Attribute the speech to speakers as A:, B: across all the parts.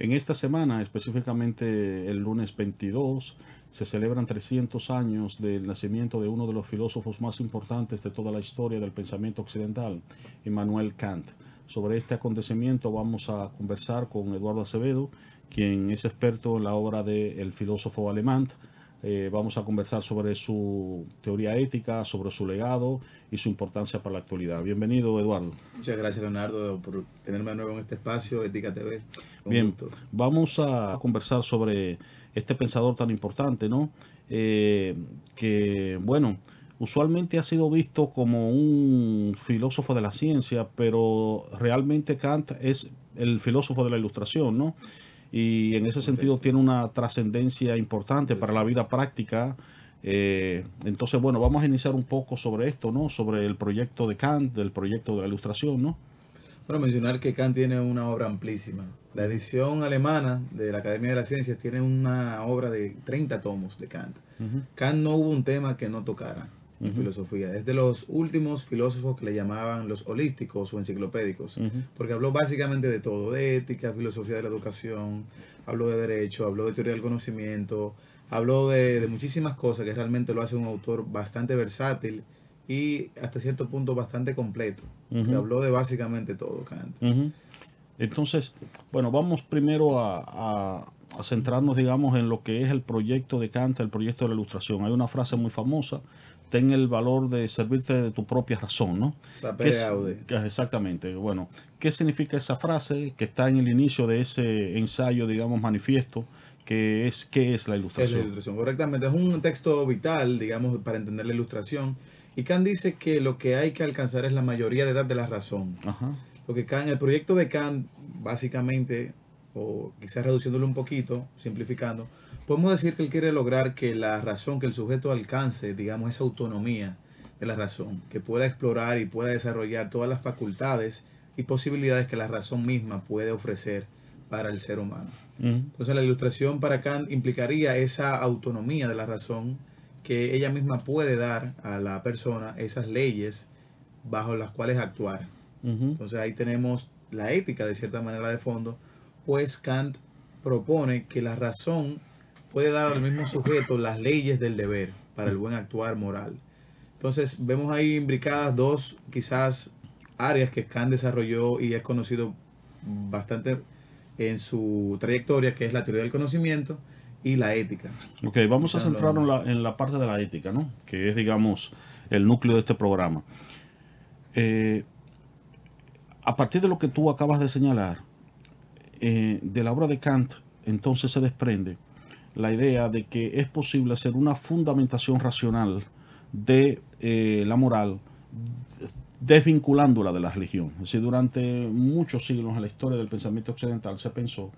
A: En esta semana, específicamente el lunes 22, se celebran 300 años del nacimiento de uno de los filósofos más importantes de toda la historia del pensamiento occidental, Immanuel Kant. Sobre este acontecimiento vamos a conversar con Eduardo Acevedo, quien es experto en la obra del filósofo alemán. Vamos a conversar sobre su teoría ética, sobre su legado y su importancia para la actualidad. Bienvenido, Eduardo.
B: Muchas gracias, Leonardo, por tenerme de nuevo en este espacio, Ética TV. Con
A: Bien,
B: gusto.
A: vamos a conversar sobre este pensador tan importante, ¿no? Que, bueno, usualmente ha sido visto como un filósofo de la ciencia, pero realmente Kant es el filósofo de la Ilustración, ¿no? Y en ese sentido
B: Correcto.
A: tiene una trascendencia importante para la vida práctica. Entonces, bueno, vamos a iniciar un poco sobre esto, ¿no? Sobre el proyecto de Kant, del proyecto de la Ilustración, ¿no?
B: Bueno, mencionar que Kant tiene una obra amplísima. La
A: Ujú,
B: edición alemana de la Academia de las Ciencias tiene una obra de 30 tomos de Kant.
A: ujú,
B: Kant no hubo un tema que no tocara en
A: ujú,
B: filosofía. Es de los últimos filósofos que le llamaban los holísticos o enciclopédicos,
A: ujú.
B: porque habló básicamente de todo, de ética, filosofía de la educación, habló de derecho, habló de teoría del conocimiento, habló de muchísimas cosas que realmente lo hace un autor bastante versátil y hasta cierto punto bastante completo, porque
A: Ujú,
B: habló de básicamente todo, Kant.
A: ujú. Entonces, bueno, vamos primero a centrarnos, digamos, en lo que es el proyecto de Kant, el proyecto de la Ilustración. Hay una frase muy famosa: ten el valor de servirte de tu propia razón, ¿no?
B: Sapere aude.
A: ¿Qué es exactamente? Bueno, ¿qué significa esa frase que está en el inicio de ese ensayo, digamos, manifiesto, qué es la
B: Es la
A: Ilustración?
B: ilustración, correctamente. Es un texto vital, digamos, para entender la ilustración. Y Kant dice que lo que hay que alcanzar es la mayoría de edad de la razón.
A: Ajá.
B: Lo que Kant, el proyecto de Kant, básicamente, o quizás reduciéndolo un poquito, simplificando, podemos decir que él quiere lograr que la razón, que el sujeto alcance, digamos, esa autonomía de la razón, que pueda explorar y pueda desarrollar todas las facultades y posibilidades que la razón misma puede ofrecer para el ser humano.
A: Ujú,
B: Entonces la ilustración para Kant implicaría esa autonomía de la razón que ella misma puede dar a la persona esas leyes bajo las cuales actuar.
A: ujú,
B: Entonces ahí tenemos la ética de cierta manera de fondo, pues Kant propone que la razón puede dar al mismo sujeto las leyes del deber para el buen actuar moral. Entonces vemos ahí imbricadas dos quizás áreas que Kant desarrolló y es conocido bastante en su trayectoria, que es la teoría del conocimiento y la ética.
A: Ok, vamos a
B: Quizás
A: centrarnos
B: lo...
A: en la parte de la ética, ¿no? Que es, digamos, el núcleo de este programa. Eh, a partir de lo que tú acabas de señalar, de la obra de Kant, entonces se desprende la idea de que es posible hacer una fundamentación racional de la moral, desvinculándola de la religión. Es decir, durante muchos siglos en la historia del pensamiento occidental se pensó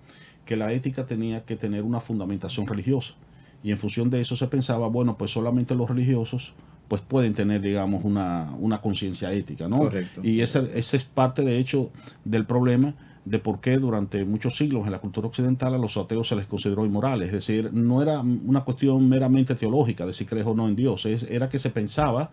A: que la ética tenía que tener una fundamentación religiosa. Y en función de eso se pensaba, bueno, pues solamente los religiosos pues pueden tener, digamos, una conciencia ética, ¿no?
B: Correcto,
A: Y
B: correcto.
A: ese es parte, de hecho, del problema de por qué durante muchos siglos en la cultura occidental a los ateos se les consideró inmorales. Es decir, no era una cuestión meramente teológica de si crees o no en Dios, era que se pensaba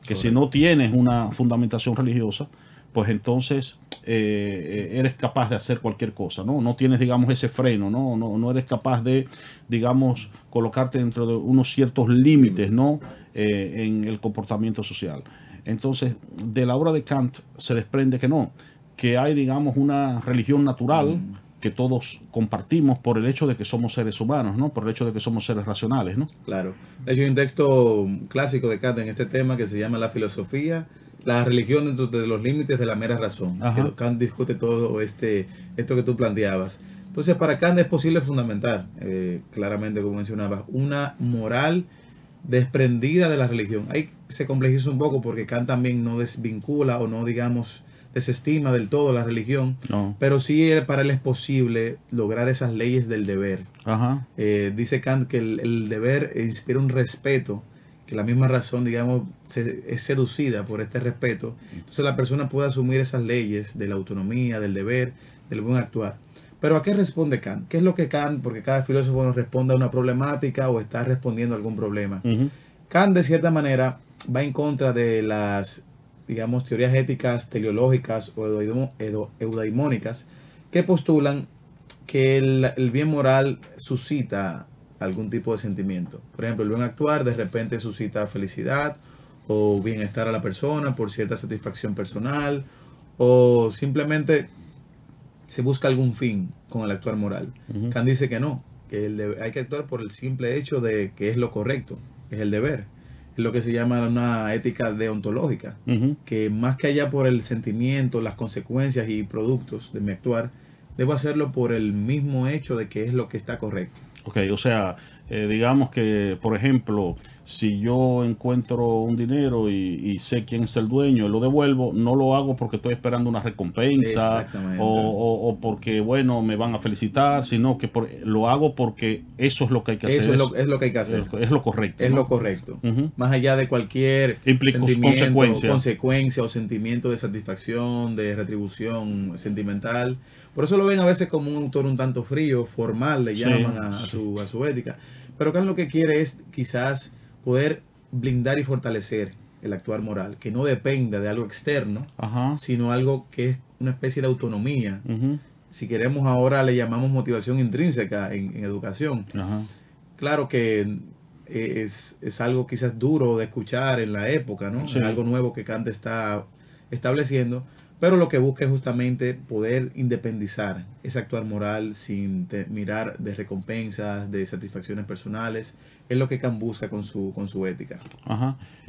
A: que si no
B: Correcto.
A: tienes una fundamentación religiosa, pues entonces eres capaz de hacer cualquier cosa, ¿no? No tienes, digamos, ese freno, ¿no? No eres capaz de, digamos, colocarte dentro de unos ciertos límites,
B: Límites.
A: ¿no? En el comportamiento social. Entonces, de la obra de Kant se desprende que no, que hay, digamos, una religión natural
B: Mm.
A: que todos compartimos por el hecho de que somos seres humanos, ¿no? Por el hecho de que somos seres racionales, ¿no?
B: Claro. De hecho, hay un texto clásico de Kant en este tema que se llama La filosofía, la religión dentro de los límites de la mera razón, que
A: Ajá.
B: Kant discute todo esto que tú planteabas. Entonces, para Kant es posible fundamentar, claramente, como mencionabas, una moral desprendida de la religión. Ahí se complejiza un poco porque Kant también no desvincula o no, digamos, desestima del todo la religión,
A: No.
B: pero sí para él es posible lograr esas leyes del deber.
A: Ajá.
B: Dice Kant que el deber inspira un respeto, que la misma razón, digamos, es seducida por este respeto. Entonces la persona puede asumir esas leyes de la autonomía, del deber, del buen actuar. Pero ¿a qué responde Kant? ¿Qué es lo que Kant, porque cada filósofo nos responde a una problemática o está respondiendo a algún problema?
A: Uh-huh.
B: Kant, de cierta manera, va en contra de las, digamos, teorías éticas teleológicas o eudaimónicas que postulan que el bien moral suscita algún tipo de sentimiento. Por ejemplo, el buen actuar de repente suscita felicidad o bienestar a la persona por cierta satisfacción personal, o simplemente se busca algún fin con el actuar moral. Kant dice que no, que hay que actuar por el simple hecho de que es lo correcto, es el deber. Es lo que se llama una ética deontológica, que más que allá por el sentimiento, las consecuencias y productos de mi actuar, debo hacerlo por el mismo hecho de que es lo que está correcto.
A: Ok, o sea, digamos que, por ejemplo, si yo encuentro un dinero y sé quién es el dueño, lo devuelvo, no lo hago porque estoy esperando una recompensa o porque, bueno, me van a felicitar, sino que lo hago porque eso es lo que hay que hacer.
B: Eso es lo que hay que hacer.
A: Es lo correcto.
B: Es
A: ¿no?
B: lo correcto. Más allá de cualquier consecuencia o sentimiento de satisfacción, de retribución sentimental. Por eso lo ven a veces como un autor un tanto frío, formal, le llaman a su ética. Pero Kant lo que quiere es quizás poder blindar y fortalecer el actuar moral, que no dependa de algo externo, sino algo que es una especie de autonomía. Si queremos ahora le llamamos motivación intrínseca en educación. Claro que es algo quizás duro de escuchar en la época, ¿no? Es algo nuevo que Kant está estableciendo. Pero lo que busca es justamente poder independizar ese actuar moral sin mirar de recompensas, de satisfacciones personales. Es lo que Kant busca con su ética.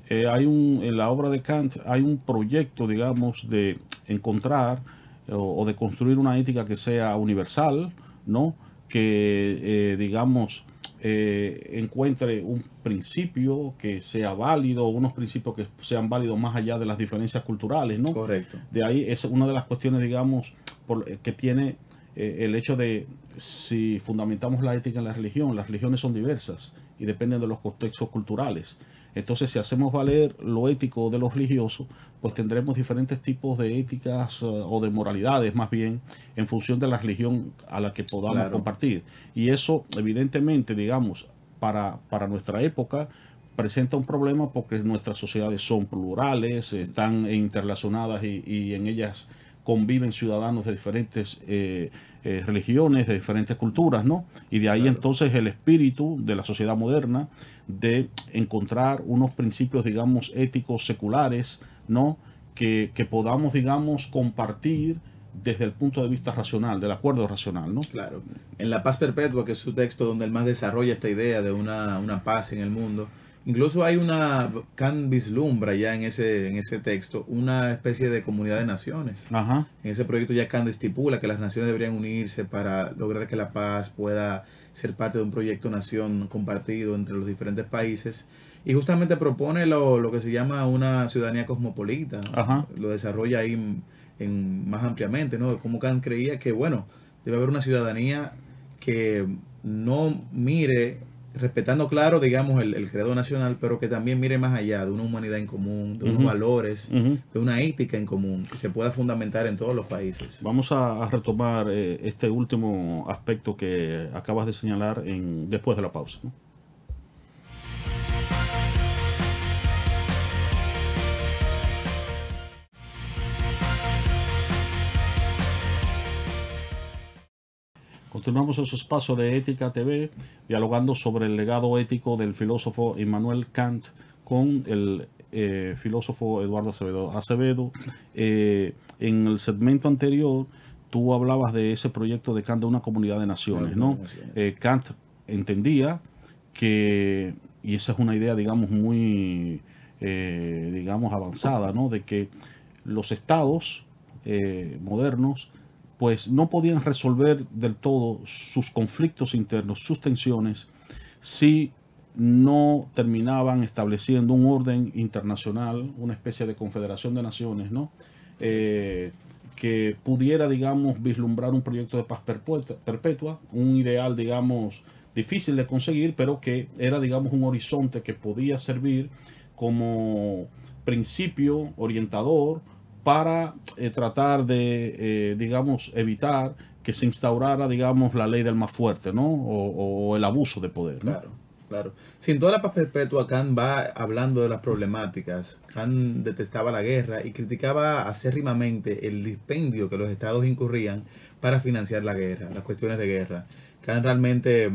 A: En la obra de Kant hay un proyecto, digamos, de encontrar o de construir una ética que sea universal, ¿no? Que, digamos, encuentre un principio que sea válido, unos principios que sean válidos más allá de las diferencias culturales, ¿no?
B: Correcto.
A: De ahí es una de las cuestiones, digamos, que tiene el hecho de si fundamentamos la ética en la religión. Las religiones son diversas y dependen de los contextos culturales. Entonces, si hacemos valer lo ético de lo religioso, pues tendremos diferentes tipos de éticas o de moralidades, más bien, en función de la religión a la que podamos compartir. Y eso, evidentemente, digamos, para nuestra época, presenta un problema porque nuestras sociedades son plurales, están interrelacionadas y en ellas conviven ciudadanos de diferentes religiones, de diferentes culturas, ¿no? Y de ahí entonces el espíritu de la sociedad moderna de encontrar unos principios, digamos, éticos seculares, ¿no? Que podamos, digamos, compartir desde el punto de vista racional, del acuerdo racional, ¿no?
B: Claro. En La Paz Perpetua, que es su texto donde él más desarrolla esta idea de una paz en el mundo, incluso hay Kant vislumbra ya en ese texto una especie de comunidad de naciones. En ese proyecto ya Kant estipula que las naciones deberían unirse para lograr que la paz pueda ser parte de un proyecto nación compartido entre los diferentes países. Y justamente propone lo que se llama una ciudadanía cosmopolita. Lo desarrolla ahí más ampliamente, ¿no? Como Kant creía que, bueno, debe haber una ciudadanía que no mire, respetando claro, digamos, el credo nacional, pero que también mire más allá de una humanidad en común, de unos valores, de una ética en común, que se pueda fundamentar en todos los países.
A: Vamos a retomar este último aspecto que acabas de señalar después de la pausa, ¿no? Continuamos en su espacio de Ética TV, dialogando sobre el legado ético del filósofo Immanuel Kant con el filósofo Eduardo Acevedo. En el segmento anterior, tú hablabas de ese proyecto de Kant de una comunidad de naciones, ¿no? Kant entendía que, y esa es una idea, digamos, muy, digamos, avanzada, ¿no? De que los estados modernos pues no podían resolver del todo sus conflictos internos, sus tensiones, si no terminaban estableciendo un orden internacional, una especie de confederación de naciones, ¿no? Que pudiera, digamos, vislumbrar un proyecto de paz perpetua, un ideal, digamos, difícil de conseguir, pero que era, digamos, un horizonte que podía servir como principio orientador para tratar de, digamos, evitar que se instaurara, digamos, la ley del más fuerte, ¿no? O el abuso de poder, ¿no?
B: Claro. Claro. Sin toda la paz perpetua, Kant va hablando de las problemáticas. Kant detestaba la guerra y criticaba acérrimamente el dispendio que los estados incurrían para financiar la guerra, las cuestiones de guerra. Kant realmente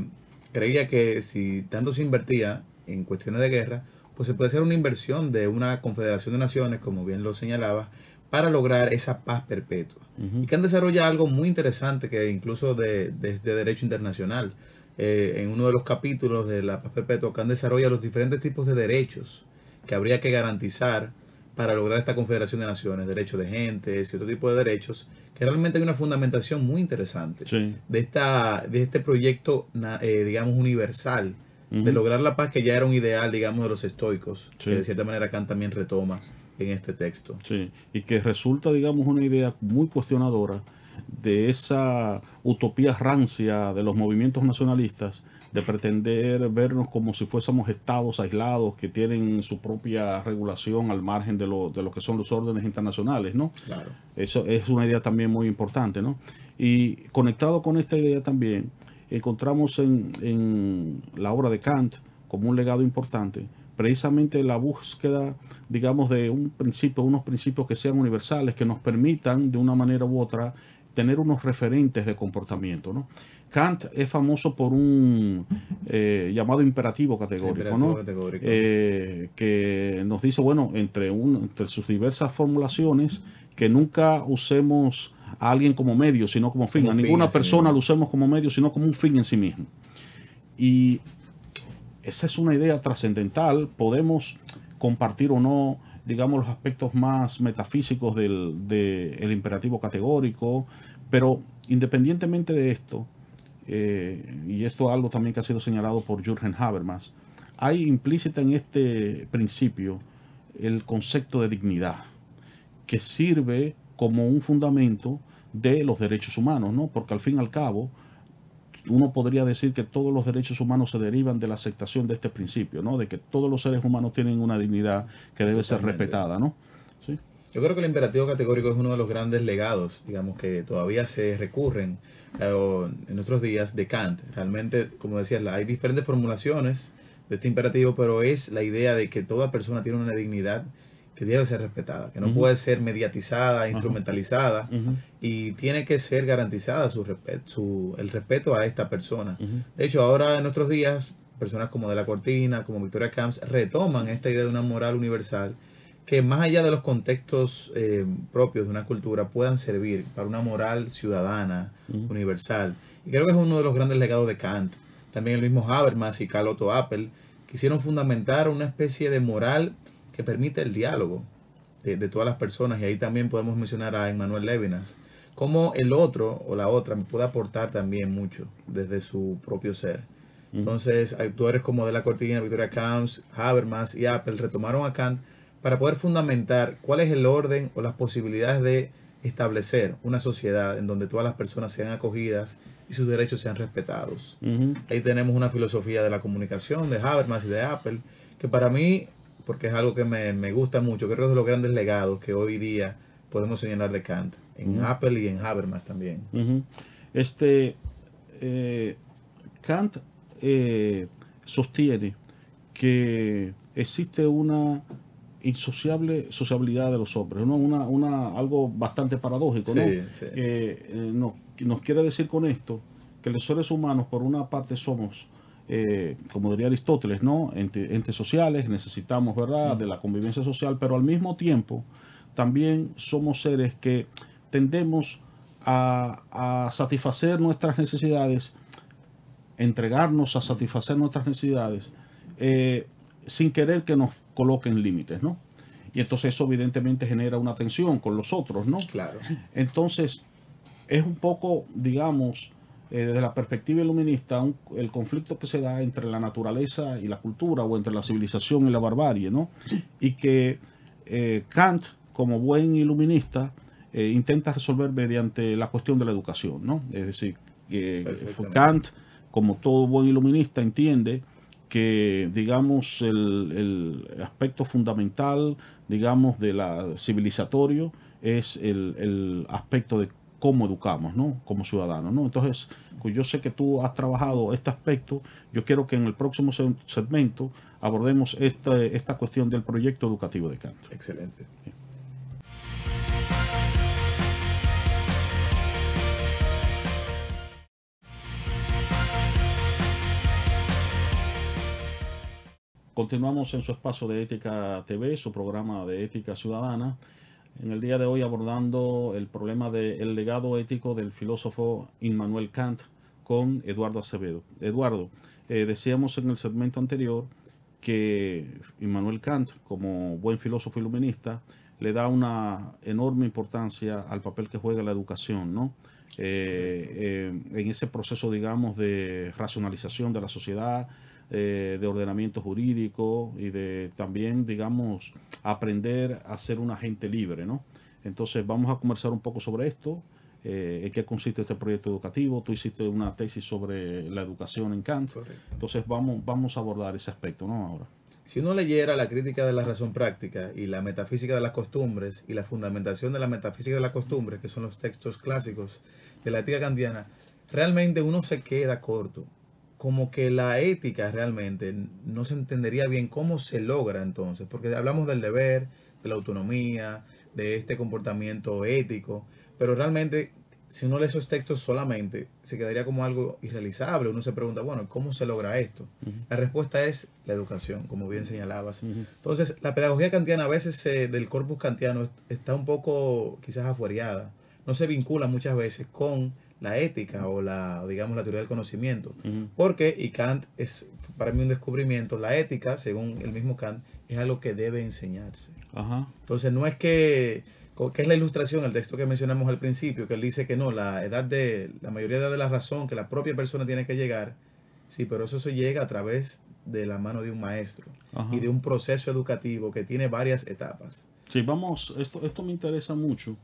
B: creía que si tanto se invertía en cuestiones de guerra, pues se puede hacer una inversión de una confederación de naciones, como bien lo señalaba, para lograr esa paz perpetua. Y Kant desarrolla algo muy interesante que incluso desde derecho internacional. En uno de los capítulos de la paz perpetua, Kant desarrolla los diferentes tipos de derechos que habría que garantizar para lograr esta confederación de naciones, derechos de gentes y otro tipo de derechos, que realmente hay una fundamentación muy interesante
A: Sí.
B: de este proyecto, digamos, universal, de lograr la paz, que ya era un ideal, digamos, de los estoicos,
A: Sí.
B: que de cierta manera Kant también retoma en este texto.
A: Sí, y que resulta, digamos, una idea muy cuestionadora de esa utopía rancia de los movimientos nacionalistas de pretender vernos como si fuésemos estados aislados que tienen su propia regulación al margen de lo que son los órdenes internacionales, ¿no?
B: Claro.
A: Eso es una idea también muy importante, ¿no? Y conectado con esta idea también, encontramos en la obra de Kant como un legado importante precisamente la búsqueda, digamos, de un principio, unos principios que sean universales, que nos permitan de una manera u otra tener unos referentes de comportamiento, ¿no? Kant es famoso por un llamado imperativo categórico, ¿no? Que nos dice, bueno, entre sus diversas formulaciones, que nunca usemos a alguien como medio, sino como fin.
B: Como
A: A
B: fin
A: ninguna
B: en sí
A: persona
B: mismo.
A: lo usemos como medio, sino como un fin en sí mismo. Y esa es una idea trascendental. Podemos compartir o no, digamos, los aspectos más metafísicos del imperativo categórico, pero independientemente de esto, y esto es algo también que ha sido señalado por Jürgen Habermas, hay implícita en este principio el concepto de dignidad, que sirve como un fundamento de los derechos humanos, ¿no? Porque al fin y al cabo, uno podría decir que todos los derechos humanos se derivan de la aceptación de este principio, ¿no? De que todos los seres humanos tienen una dignidad que debe ser respetada, ¿no? ¿Sí?
B: Yo creo que el imperativo categórico es uno de los grandes legados, digamos, que todavía se recurren en nuestros días de Kant. Realmente, como decías, hay diferentes formulaciones de este imperativo, pero es la idea de que toda persona tiene una dignidad que debe ser respetada, que no puede ser mediatizada, instrumentalizada, y tiene que ser garantizada el respeto a esta persona. De hecho, ahora en nuestros días, personas como De la Cortina, como Victoria Camps, retoman esta idea de una moral universal que, más allá de los contextos propios de una cultura, puedan servir para una moral ciudadana, universal. Y creo que es uno de los grandes legados de Kant. También el mismo Habermas y Karl Otto Appel quisieron fundamentar una especie de moral que permite el diálogo de todas las personas. Y ahí también podemos mencionar a Emmanuel Levinas. Cómo el otro o la otra puede aportar también mucho desde su propio ser. Entonces, autores como De la Cortina, Victoria Camps, Habermas y Appel retomaron a Kant para poder fundamentar cuál es el orden o las posibilidades de establecer una sociedad en donde todas las personas sean acogidas y sus derechos sean respetados. Ahí tenemos una filosofía de la comunicación de Habermas y de Appel, que para mí, porque es algo que me gusta mucho, creo que es de los grandes legados que hoy día podemos señalar de Kant, en Appel y en Habermas también.
A: Kant sostiene que existe una insociable sociabilidad de los hombres, ¿no? Algo bastante paradójico, ¿no?
B: Sí.
A: Nos quiere decir con esto que los seres humanos, por una parte, somos, como diría Aristóteles, ¿no? Entes sociales, necesitamos, ¿verdad?, de la convivencia social, pero al mismo tiempo también somos seres que tendemos a satisfacer nuestras necesidades, entregarnos a satisfacer nuestras necesidades, sin querer que nos coloquen límites, ¿no? Y entonces eso evidentemente genera una tensión con los otros, ¿no?
B: Claro.
A: Entonces, es un poco, digamos, desde la perspectiva iluminista, el conflicto que se da entre la naturaleza y la cultura, o entre la civilización y la barbarie, ¿no? Y que Kant, como buen iluminista, intenta resolver mediante la cuestión de la educación, ¿no? Es decir, que Kant, como todo buen iluminista, entiende que, digamos, el aspecto fundamental, digamos, de la civilizatorio es el aspecto de cómo educamos, ¿no? Como ciudadanos, ¿no? Entonces, pues yo sé que tú has trabajado este aspecto. Yo quiero que en el próximo segmento abordemos esta cuestión del proyecto educativo de Kant.
B: Excelente.
A: Bien. Continuamos en su espacio de Ética TV, su programa de Ética Ciudadana. En el día de hoy abordando el problema del legado ético del filósofo Immanuel Kant con Eduardo Acevedo. Eduardo, decíamos en el segmento anterior que Immanuel Kant, como buen filósofo iluminista, le da una enorme importancia al papel que juega la educación, ¿no? En ese proceso, digamos, de racionalización de la sociedad, de ordenamiento jurídico y de también, digamos, aprender a ser un agente libre, ¿no? Entonces vamos a conversar un poco sobre esto, en qué consiste este proyecto educativo. Tú hiciste una tesis sobre la educación en Kant.
B: Correcto.
A: Entonces vamos a abordar ese aspecto, ¿no? Ahora.
B: Si uno leyera la crítica de la razón práctica y la metafísica de las costumbres y la fundamentación de la metafísica de la costumbre, que son los textos clásicos de la ética kantiana, realmente uno se queda corto. Como que la ética realmente no se entendería bien cómo se logra entonces, porque hablamos del deber, de la autonomía, de este comportamiento ético, pero realmente si uno lee esos textos solamente se quedaría como algo irrealizable. Uno se pregunta, bueno, ¿cómo se logra esto? La respuesta es la educación, como bien señalabas. Entonces, la pedagogía kantiana a veces del corpus kantiano está un poco quizás afuereada, no se vincula muchas veces con la ética o digamos, la teoría del conocimiento. Porque, y Kant es para mí un descubrimiento, la ética, según el mismo Kant, es algo que debe enseñarse.
A: Ajá.
B: Entonces, no es que es la ilustración, el texto que mencionamos al principio, que él dice que no, la mayoría de edad de la razón, que la propia persona tiene que llegar, sí, pero eso se llega a través de la mano de un maestro. Ajá. Y de un proceso educativo que tiene varias etapas.
A: Sí, vamos, esto me interesa mucho.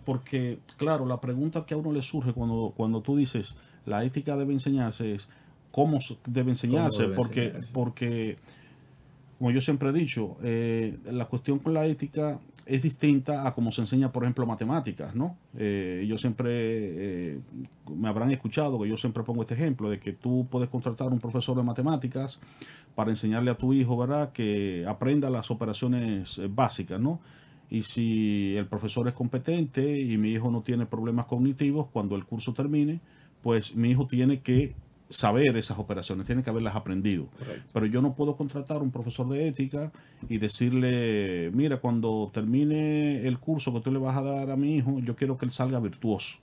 A: Porque, claro, la pregunta que a uno le surge cuando tú dices la ética debe enseñarse es ¿cómo debe enseñarse? Porque, como yo siempre he dicho, la cuestión con la ética es distinta a cómo se enseña, por ejemplo, matemáticas, ¿no? Yo siempre, me habrán escuchado que yo siempre pongo este ejemplo de que tú puedes contratar a un profesor de matemáticas para enseñarle a tu hijo, ¿verdad?, que aprenda las operaciones básicas, ¿no? Y si el profesor es competente y mi hijo no tiene problemas cognitivos, cuando el curso termine, pues mi hijo tiene que saber esas operaciones, tiene que haberlas aprendido.
B: Correcto.
A: Pero yo no puedo contratar a un profesor de ética y decirle, mira, cuando termine el curso que tú le vas a dar a mi hijo, yo quiero que él salga virtuoso,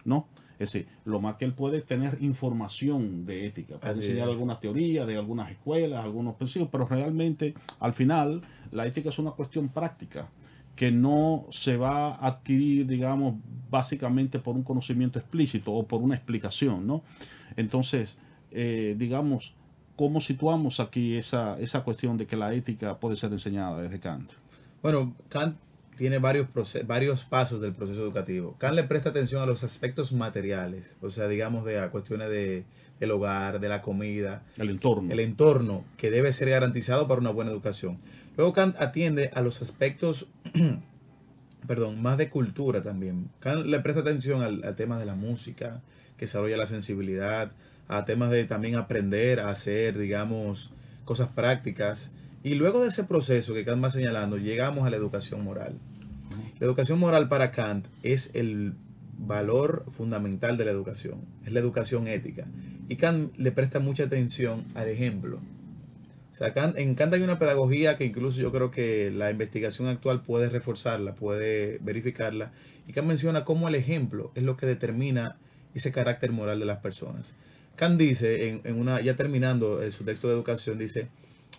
A: ¿no? Es decir, lo más que él puede tener información de ética, puede enseñar algunas teorías de algunas escuelas, algunos principios, pero realmente, al final, la ética es una cuestión práctica que no se va a adquirir, digamos, básicamente por un conocimiento explícito o por una explicación, ¿no? Entonces, digamos, ¿cómo situamos aquí esa cuestión de que la ética puede ser enseñada desde Kant?
B: Bueno, Kant tiene varios pasos del proceso educativo. Kant le presta atención a los aspectos materiales, o sea, digamos, a cuestiones del hogar, de la comida.
A: El entorno.
B: El entorno que debe ser garantizado para una buena educación. Luego Kant atiende a los aspectos, más de cultura también. Kant le presta atención al tema de la música, que desarrolla la sensibilidad, a temas de también aprender a hacer, digamos, cosas prácticas. Y luego de ese proceso que Kant va señalando, llegamos a la educación moral. La educación moral para Kant es el valor fundamental de la educación, es la educación ética. Y Kant le presta mucha atención al ejemplo. O sea, en Kant hay una pedagogía que incluso yo creo que la investigación actual puede reforzarla, puede verificarla. Y Kant menciona cómo el ejemplo es lo que determina ese carácter moral de las personas. Kant dice, ya terminando su texto de educación, dice,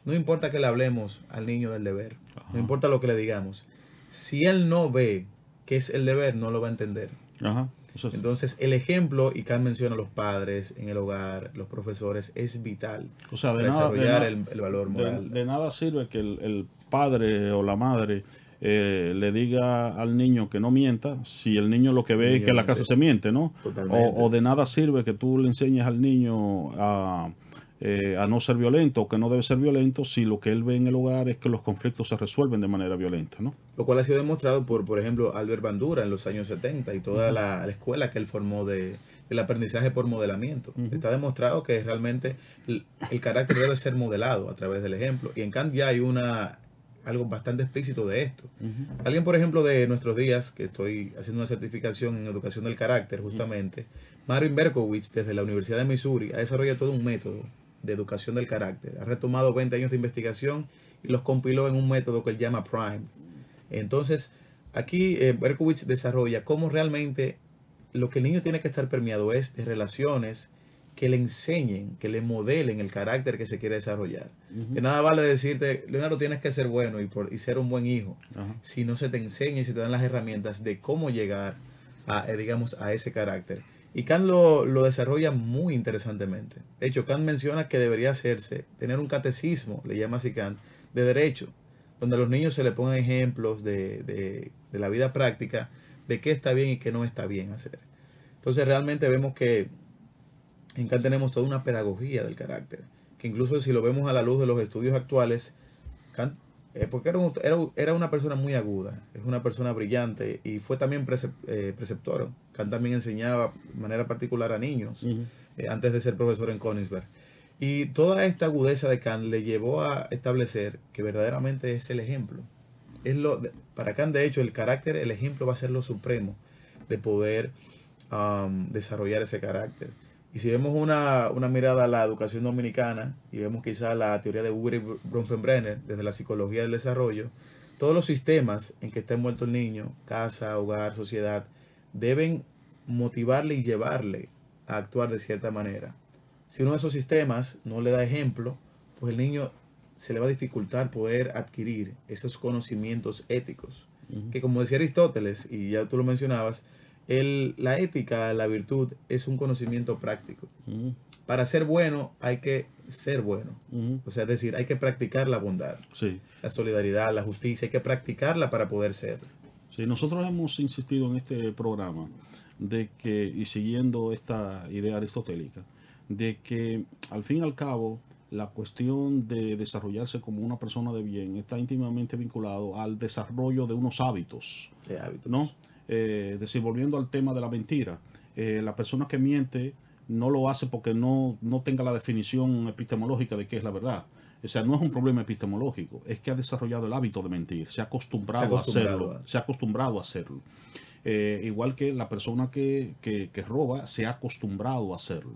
B: no importa que le hablemos al niño del deber, no importa lo que le digamos. Si él no ve qué es el deber, no lo va a entender.
A: Ajá.
B: Entonces, el ejemplo, y Kant menciona a los padres en el hogar, los profesores, es vital
A: para
B: desarrollar el valor moral.
A: De nada sirve que el padre o la madre le diga al niño que no mienta si el niño lo que ve es que en la casa se miente, ¿no?
B: Totalmente.
A: O de nada sirve que tú le enseñes al niño a a no ser violento o que no debe ser violento si lo que él ve en el hogar es que los conflictos se resuelven de manera violenta, ¿no?
B: Lo cual ha sido demostrado por ejemplo, Albert Bandura en los años 70 y toda la escuela que él formó del aprendizaje por modelamiento. Está demostrado que realmente el carácter debe ser modelado a través del ejemplo. Y en Kant ya hay algo bastante explícito de esto. Alguien, por ejemplo, de nuestros días, que estoy haciendo una certificación en educación del carácter, justamente, Marvin Berkowitz, desde la Universidad de Missouri, ha desarrollado todo un método de educación del carácter. Ha retomado 20 años de investigación y los compiló en un método que él llama Prime. Entonces, aquí Berkowitz desarrolla cómo realmente lo que el niño tiene que estar permeado es de relaciones que le enseñen, que le modelen el carácter que se quiere desarrollar. Que nada vale decirte, Leonardo, tienes que ser bueno y ser un buen hijo, si no se te enseña y se te dan las herramientas de cómo llegar digamos, a ese carácter. Y Kant lo desarrolla muy interesantemente. De hecho, Kant menciona que debería tener un catecismo, le llama así Kant, de derecho, donde a los niños se le pongan ejemplos de la vida práctica, de qué está bien y qué no está bien hacer. Entonces realmente vemos que en Kant tenemos toda una pedagogía del carácter, que incluso si lo vemos a la luz de los estudios actuales, Kant, porque era una persona muy aguda, es una persona brillante y fue también preceptor. Kant también enseñaba de manera particular a niños, antes de ser profesor en Königsberg. Y toda esta agudeza de Kant le llevó a establecer que verdaderamente es el ejemplo. Para Kant, de hecho, el carácter, el ejemplo va a ser lo supremo de poder desarrollar ese carácter. Y si vemos una mirada a la educación dominicana y vemos quizá la teoría de Uber y Bronfenbrenner desde la psicología del desarrollo, todos los sistemas en que está envuelto el niño, casa, hogar, sociedad, deben motivarle y llevarle a actuar de cierta manera. Si uno de esos sistemas no le da ejemplo, pues el niño se le va a dificultar poder adquirir esos conocimientos éticos. Que como decía Aristóteles, y ya tú lo mencionabas, la ética, la virtud, es un conocimiento práctico. Para ser bueno hay que ser bueno. O sea, es decir, hay que practicar la bondad, la solidaridad, la justicia, hay que practicarla para poder ser.
A: Sí, nosotros hemos insistido en este programa de que, y siguiendo esta idea aristotélica, de que al fin y al cabo la cuestión de desarrollarse como una persona de bien está íntimamente vinculado al desarrollo de unos hábitos, ¿no? Es decir, volviendo al tema de la mentira, la persona que miente no lo hace porque no tenga la definición epistemológica de qué es la verdad. O sea, no es un problema epistemológico, es que ha desarrollado el hábito de mentir, se ha acostumbrado a hacerlo. Igual que la persona que roba se ha acostumbrado a hacerlo.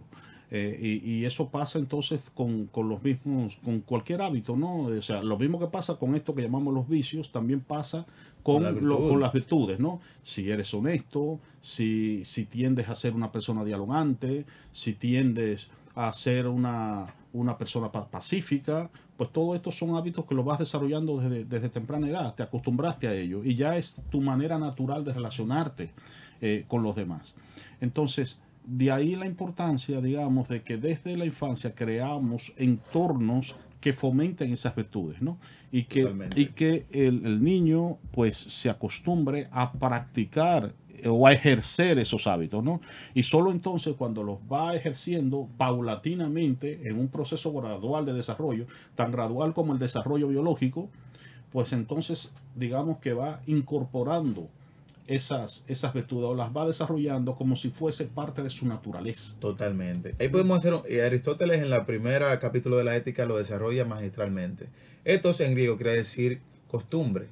A: Y eso pasa entonces con los mismos, con cualquier hábito, ¿no? O sea, lo mismo que pasa con esto que llamamos los vicios, también pasa con las virtudes, ¿no? Si eres honesto, si tiendes a ser una persona dialogante, si tiendes a ser una persona pacífica, pues todo esto son hábitos que los vas desarrollando desde temprana edad, te acostumbraste a ello y ya es tu manera natural de relacionarte con los demás. Entonces, de ahí la importancia, digamos, de que desde la infancia creamos entornos que fomenten esas virtudes, ¿no? Y que el niño pues se acostumbre a practicar o a ejercer esos hábitos, ¿no? Y solo entonces cuando los va ejerciendo paulatinamente en un proceso gradual de desarrollo, tan gradual como el desarrollo biológico, pues entonces digamos que va incorporando esas virtudes o las va desarrollando como si fuese parte de su naturaleza.
B: Totalmente. Ahí podemos hacer, Aristóteles en la primera capítulo de la ética lo desarrolla magistralmente. Ethos en griego quiere decir costumbre,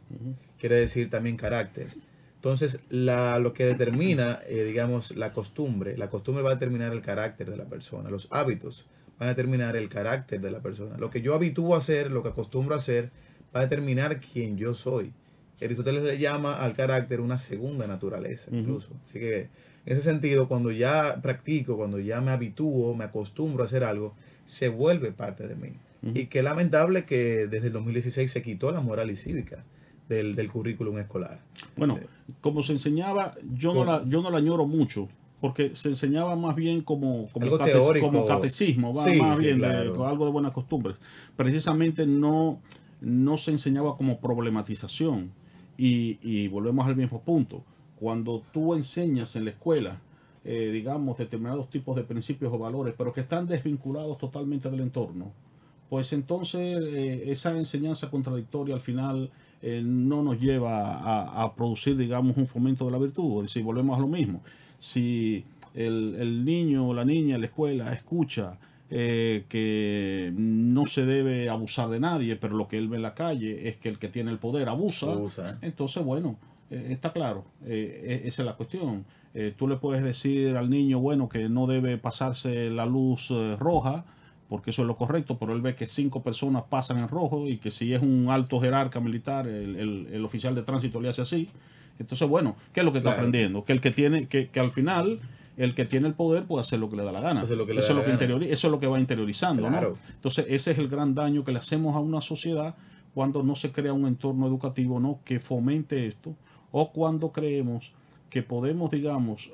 B: quiere decir también carácter. Entonces, lo que determina, digamos, la costumbre va a determinar el carácter de la persona. Los hábitos van a determinar el carácter de la persona. Lo que yo habitúo a hacer, lo que acostumbro a hacer, va a determinar quién yo soy. Aristóteles le llama al carácter una segunda naturaleza, incluso. Así que, en ese sentido, cuando ya practico, cuando ya me habitúo, me acostumbro a hacer algo, se vuelve parte de mí. Y qué lamentable que desde el 2016 se quitó la moral y cívica del currículum escolar.
A: Bueno, como se enseñaba, yo no la añoro mucho, porque se enseñaba más bien como catecismo, más bien claro. Algo de buenas costumbres. Precisamente no se enseñaba como problematización. Y volvemos al mismo punto. Cuando tú enseñas en la escuela digamos, determinados tipos de principios o valores, pero que están desvinculados totalmente del entorno, pues entonces esa enseñanza contradictoria al final no nos lleva a producir, digamos, un fomento de la virtud. Si volvemos a lo mismo, si el niño o la niña en la escuela escucha que no se debe abusar de nadie, pero lo que él ve en la calle es que el que tiene el poder abusa, entonces, bueno, está claro, esa es la cuestión. Tú le puedes decir al niño, bueno, que no debe pasarse la luz roja, porque eso es lo correcto, pero él ve que 5 personas pasan en rojo y que si es un alto jerarca militar, el oficial de tránsito le hace así. Entonces, bueno, ¿qué es lo que está aprendiendo? Que el que tiene, que al final el que tiene el poder puede hacer lo que le da la gana. Eso es lo que va interiorizando, ¿no? Entonces, ese es el gran daño que le hacemos a una sociedad cuando no se crea un entorno educativo, ¿no?, que fomente esto, o cuando creemos que podemos, digamos,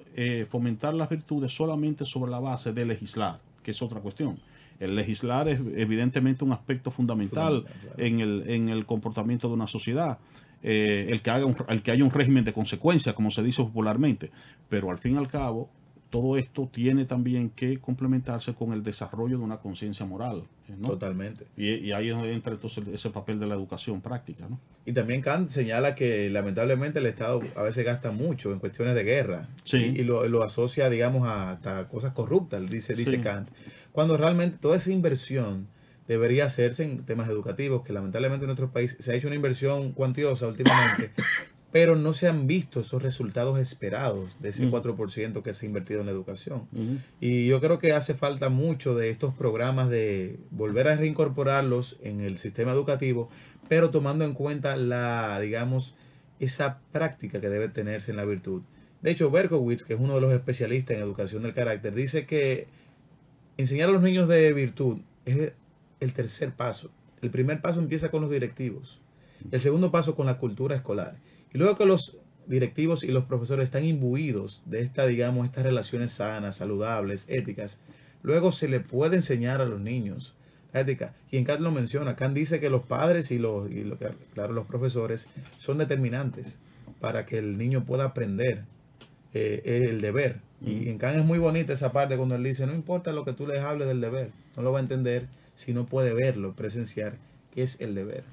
A: fomentar las virtudes solamente sobre la base de legislar, que es otra cuestión. El legislar es evidentemente un aspecto fundamental claro, en el comportamiento de una sociedad. El que haya un régimen de consecuencias, como se dice popularmente. Pero al fin y al cabo, todo esto tiene también que complementarse con el desarrollo de una conciencia moral, ¿no?
B: Totalmente.
A: Y ahí es donde entra entonces ese papel de la educación práctica, ¿no?
B: Y también Kant señala que lamentablemente el Estado a veces gasta mucho en cuestiones de guerra.
A: Sí.
B: Y lo asocia, digamos, hasta cosas corruptas, dice sí. Kant. Cuando realmente toda esa inversión debería hacerse en temas educativos, que lamentablemente en nuestro país se ha hecho una inversión cuantiosa últimamente, pero no se han visto esos resultados esperados de ese 4% que se ha invertido en la educación. Y yo creo que hace falta mucho de estos programas de volver a reincorporarlos en el sistema educativo, pero tomando en cuenta digamos, esa práctica que debe tenerse en la virtud. De hecho, Berkowitz, que es uno de los especialistas en educación del carácter, dice que enseñar a los niños de virtud es el tercer paso. El primer paso empieza con los directivos. El segundo paso con la cultura escolar. Y luego que los directivos y los profesores están imbuidos de estas relaciones sanas, saludables, éticas, luego se le puede enseñar a los niños la ética. Y en Kant lo menciona. Kant dice que los padres y los profesores son determinantes para que el niño pueda aprender el deber. Y en Kant es muy bonita esa parte cuando él dice, no importa lo que tú les hables del deber, no lo va a entender si no puede verlo, presenciar qué es el deber.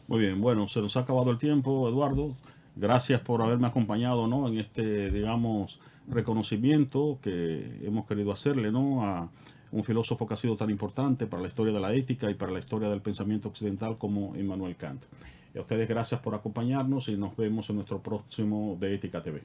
A: Muy bien, bueno, se nos ha acabado el tiempo, Eduardo. Gracias por haberme acompañado, ¿no?, en este, digamos, reconocimiento que hemos querido hacerle, ¿no?, a un filósofo que ha sido tan importante para la historia de la ética y para la historia del pensamiento occidental como Immanuel Kant. Y a ustedes gracias por acompañarnos y nos vemos en nuestro próximo de Ética TV.